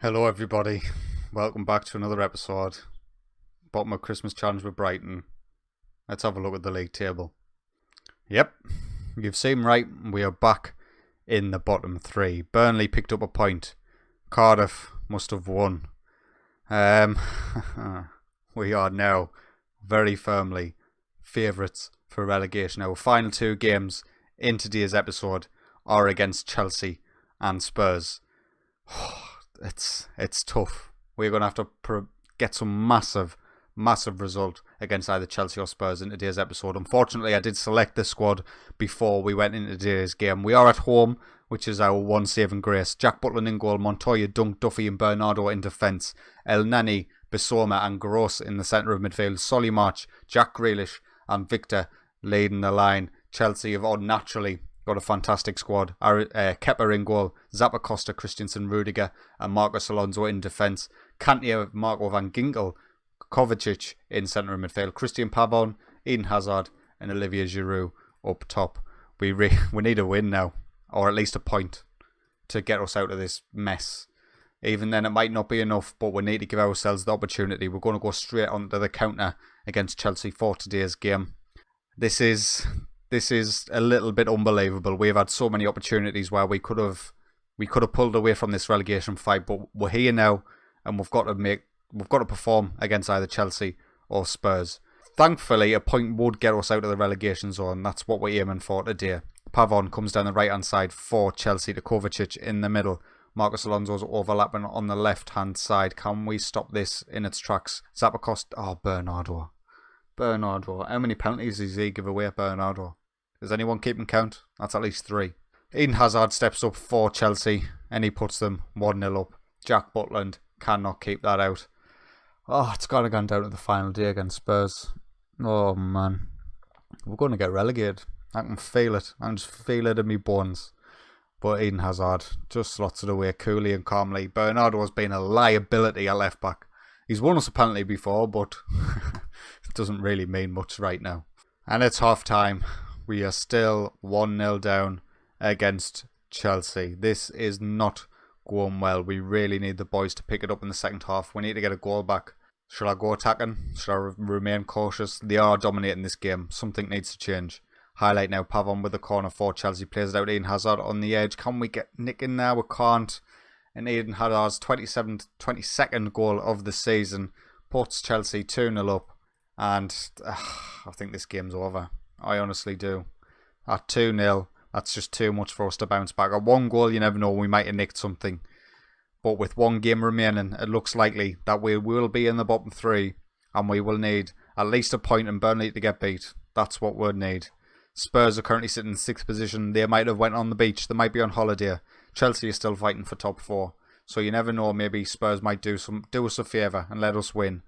Hello everybody, welcome back to another episode. Bottom of Christmas challenge with Brighton. Let's have a look at the league table. Yep, you've seen right, we are back in the bottom three. Burnley picked up a point. Cardiff must have won. We are now very firmly favourites for relegation. Our final two games in today's episode are against Chelsea and Spurs. It's tough. We're going to have to get some massive result against either Chelsea or Spurs in today's episode. Unfortunately, I did select the squad before we went into today's game. We are at home, which is our one saving grace. Jack Butland in goal, Montoya, Dunk, Duffy and Bernardo in defence. El Nani, Bissouma and Gross in the centre of midfield. Solly March, Jack Grealish and Victor leading the line. Chelsea have unnaturally got a fantastic squad. Kepa in goal, Zappa Costa, Christensen, Rudiger and Marcos Alonso in defence. Kanté, Marco van Ginkel, Kovacic in centre of midfield. Christian Pavon, Eden Hazard and Olivier Giroud up top. We need a win now, or at least a point, to get us out of this mess. Even then it might not be enough, but we need to give ourselves the opportunity. We're going to go straight onto the counter against Chelsea for today's game. This is a little bit unbelievable. We've had so many opportunities where we could have pulled away from this relegation fight, but we're here now and we've got to perform against either Chelsea or Spurs. Thankfully, a point would get us out of the relegation zone. That's what we're aiming for today. Pavon comes down the right hand side for Chelsea to Kovacic in the middle. Marcos Alonso's overlapping on the left hand side. Can we stop this in its tracks? Zappa Costa. Oh, Bernardo. How many penalties does he give away, Bernardo? Does anyone keeping count? That's at least 3. Eden Hazard steps up for Chelsea and he puts them 1-0 up. Jack Butland cannot keep that out. Oh, it's got to go down to the final day against Spurs. Oh man, we're going to get relegated. I can feel it. I can just feel it in my bones. But Eden Hazard just slots it away coolly and calmly. Bernardo has been a liability at left back. He's won us a penalty before, but it doesn't really mean much right now. And it's half time. We are still 1-0 down against Chelsea. This is not going well. We really need the boys to pick it up in the second half. We need to get a goal back. Should I go attacking? Should I remain cautious? They are dominating this game. Something needs to change. Highlight now, Pavon with the corner for Chelsea. Plays it out, Eden Hazard on the edge. Can we get Nick in there? We can't. And Eden Hazard's 22nd goal of the season puts Chelsea 2-0 up. And I think this game's over. I honestly do. At 2-0, that's just too much for us to bounce back. At 1 goal, you never know, we might have nicked something. But with 1 game remaining, it looks likely that we will be in the bottom 3 and we will need at least a point in Burnley to get beat. That's what we'll need. Spurs are currently sitting in 6th position. They might have went on the beach. They might be on holiday. Chelsea is still fighting for top 4. So you never know, maybe Spurs might do us a favour and let us win.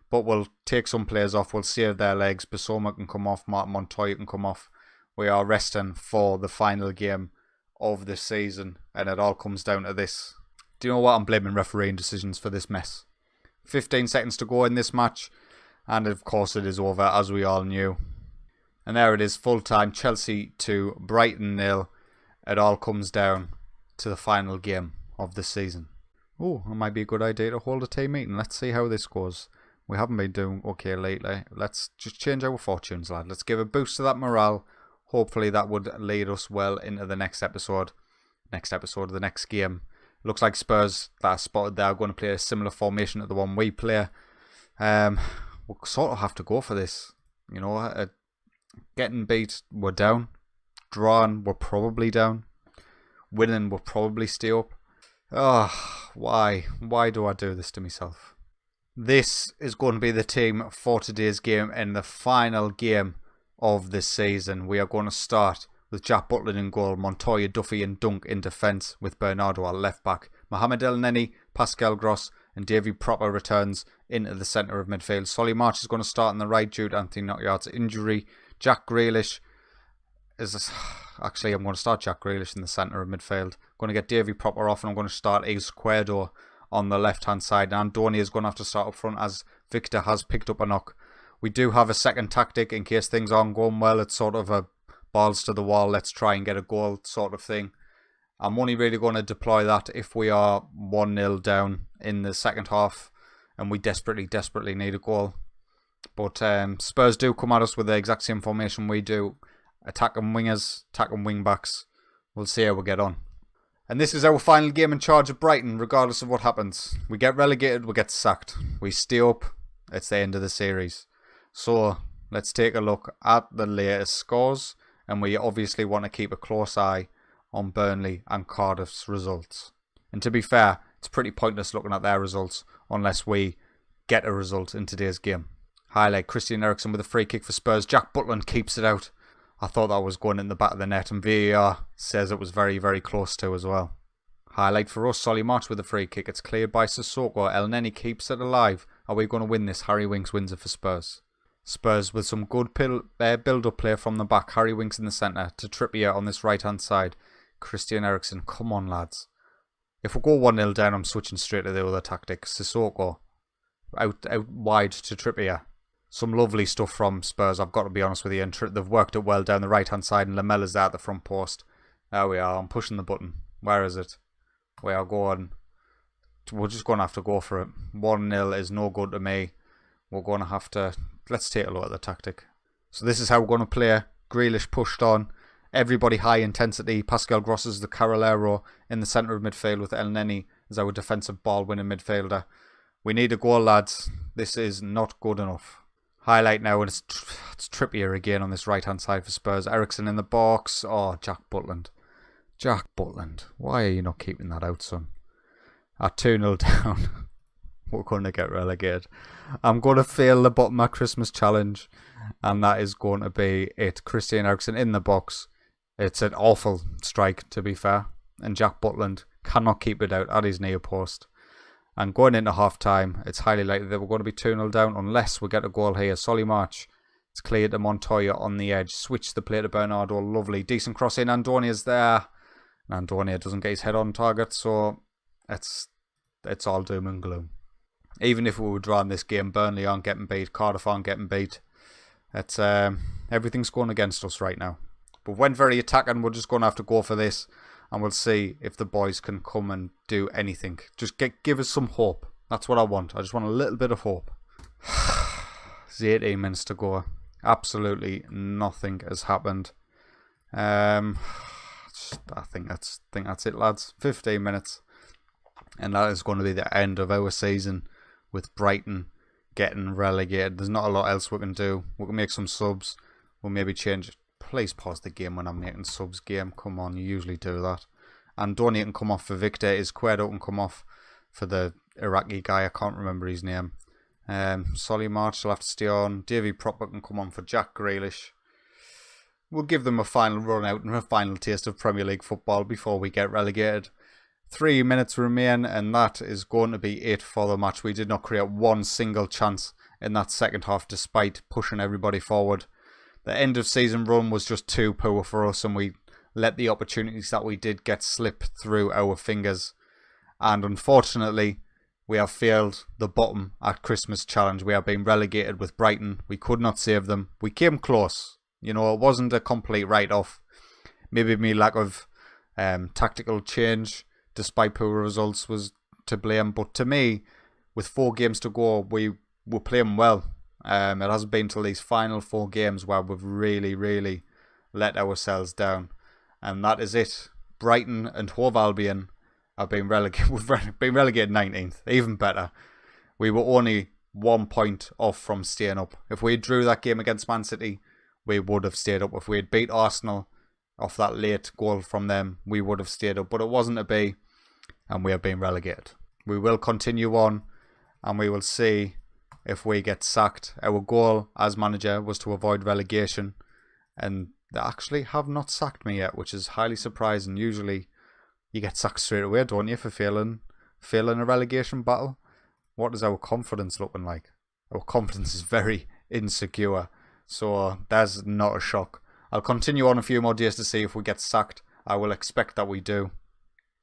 But we'll take some players off. We'll save their legs. Bissouma can come off. Martin Montoya can come off. We are resting for the final game of the season. And it all comes down to this. Do you know what? I'm blaming refereeing decisions for this mess. 15 seconds to go in this match. And of course it is over, as we all knew. And there it is, full time. Chelsea 2, Brighton 0. It all comes down to the final game of the season. Oh, it might be a good idea to hold a team meeting. Let's see how this goes. We haven't been doing okay lately. Let's just change our fortunes, lad. Let's give a boost to that morale. Hopefully that would lead us well into the next episode. The next game. Looks like Spurs that are spotted there are going to play a similar formation to the one we play. We'll sort of have to go for this. You know, getting beat, we're down. Drawn, we're probably down. Winning, we'll probably stay up. Oh, why? Why do I do this to myself? This is going to be the team for today's game and the final game of this season. We are going to start with Jack Butland in goal, Montoya, Duffy and Dunk in defence with Bernardo at left back. Mohamed El Neni, Pascal Gross and Davy Proper returns into the centre of midfield. Solly March is going to start on the right due to Anthony Knockyard's injury. Jack Grealish is... Actually, I'm going to start Jack Grealish in the centre of midfield. I'm going to get Davy Proper off and I'm going to start Izquierdo on the left hand side. And Andoni is going to have to start up front as Victor has picked up a knock. We do have a second tactic in case things aren't going well. It's sort of a balls to the wall, let's try and get a goal sort of thing. I'm only really going to deploy that if we are 1-0 down in the second half and we desperately need a goal. But Spurs do come at us with the exact same formation we do. Attacking wingers, attacking wing backs. We'll see how we get on. And this is our final game in charge of Brighton, regardless of what happens. We get relegated, we get sacked. We stay up, it's the end of the series. So let's take a look at the latest scores. And we obviously want to keep a close eye on Burnley and Cardiff's results. And to be fair, it's pretty pointless looking at their results unless we get a result in today's game. Highlight Christian Eriksen with a free kick for Spurs. Jack Butland keeps it out. I thought that was going in the back of the net, and VAR says it was very close to as well. Highlight for us, Solly March with a free kick. It's cleared by Sissoko. El Neni keeps it alive. Are we going to win this? Harry Winks wins it for Spurs. Spurs with some good build-up play from the back. Harry Winks in the centre to Trippier on this right-hand side. Christian Eriksen, come on lads. If we go 1-0 down, I'm switching straight to the other tactic. Sissoko out wide to Trippier. Some lovely stuff from Spurs, I've got to be honest with you. And they've worked it well down the right-hand side, and Lamella's there at the front post. There we are, I'm pushing the button. Where is it? We are going. We're just going to have to go for it. 1-0 is no good to me. We're going to have to... Let's take a look at the tactic. So this is how we're going to play. Grealish pushed on. Everybody high intensity. Pascal Gross is the Carolero in the centre of midfield with El Neni as our defensive ball winning midfielder. We need a goal, lads. This is not good enough. Highlight now, and it's Trippier again on this right hand side for Spurs. Eriksen in the box. Oh, Jack Butland. Jack Butland. Why are you not keeping that out, son? At 2-0 down. We're going to get relegated. I'm going to fail the bottom of Christmas challenge, and that is going to be it. Christian Eriksen in the box. It's an awful strike, to be fair, and Jack Butland cannot keep it out at his near post. And going into half time, it's highly likely that we're going to be 2-0 down unless we get a goal here. Solly March. It's cleared to Montoya on the edge. Switch the play to Bernardo. Lovely. Decent cross in. Andonia's there. And Andonia doesn't get his head on target, so it's all doom and gloom. Even if we were drawing this game, Burnley aren't getting beat, Cardiff aren't getting beat. It's everything's going against us right now. But when very attacking, we're just going to have to go for this, and we'll see if the boys can come and do anything. Just give us some hope. That's what I want. I just want a little bit of hope. It's 18 minutes to go. Absolutely nothing has happened. I think that's it, lads. 15 minutes, and that is going to be the end of our season with Brighton getting relegated. There's not a lot else we can do. We can make some subs. We'll maybe change. Please pause the game when I'm making subs. Game, come on, you usually do that. Andoni can come off for Victor. Izquierdo can come off for the Iraqi guy. I can't remember his name. Solly March will have to stay on. Davy Proper can come on for Jack Grealish. We'll give them a final run out and a final taste of Premier League football before we get relegated. 3 minutes remain, and that is going to be it for the match. We did not create one single chance in that second half despite pushing everybody forward. The end of season run was just too poor for us, and we let the opportunities that we did get slip through our fingers. And unfortunately, we have failed the bottom at Christmas challenge. We have been relegated with Brighton. We could not save them. We came close. You know, it wasn't a complete write-off. Maybe my lack of tactical change, despite poor results, was to blame. But to me, with 4 games to go, we were playing well. It hasn't been till these final 4 games where we've really let ourselves down. And that is it. Brighton and Hove Albion have been relegated. We've been relegated 19th. Even better. We were only 1 point off from staying up. If we drew that game against Man City, we would have stayed up. If we had beat Arsenal off that late goal from them, we would have stayed up. But it wasn't to be, and we have been relegated. We will continue on, and we will see if we get sacked. Our goal as manager was to avoid relegation, and they actually have not sacked me yet, which is highly surprising. Usually you get sacked straight away, don't you, for failing a relegation battle? What is our confidence looking like? Our confidence is very insecure, so that's not a shock. I'll continue on a few more days to see if we get sacked. I will expect that we do.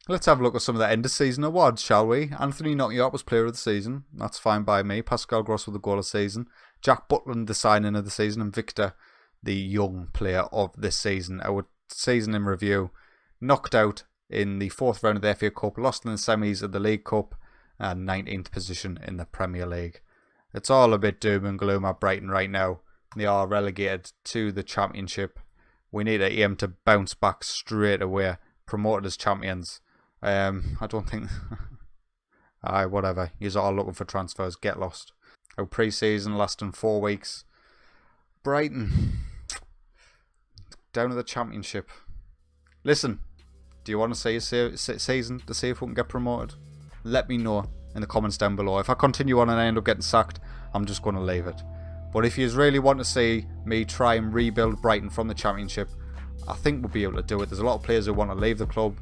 Let's have a look at some of the end of season awards, shall we? Anthony Knockout was player of the season. That's fine by me. Pascal Gross with the goal of the season. Jack Butland, the signing of the season. And Victor, the young player of this season. Our season in review. Knocked out in the 4th round of the FA Cup, lost in the semis of the League Cup, and 19th position in the Premier League. It's all a bit doom and gloom at Brighton right now. They are relegated to the Championship. We need to aim to bounce back straight away, promoted as champions. I don't think... whatever. You're all looking for transfers. Get lost. Our pre-season lasting 4 weeks. Brighton. Down to the Championship. Listen, do you want to see a season to see if we can get promoted? Let me know in the comments down below. If I continue on and I end up getting sacked, I'm just going to leave it. But if you really want to see me try and rebuild Brighton from the Championship, I think we'll be able to do it. There's a lot of players who want to leave the club,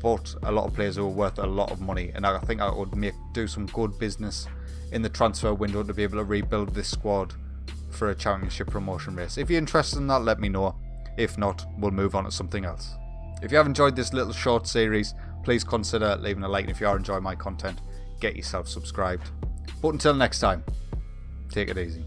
but a lot of players who are worth a lot of money, and I think I would do some good business in the transfer window to be able to rebuild this squad for a Championship promotion race. If you're interested in that, let me know. If not, we'll move on to something else. If you have enjoyed this little short series, please consider leaving a like, and if you are enjoying my content, get yourself subscribed. But until next time, take it easy.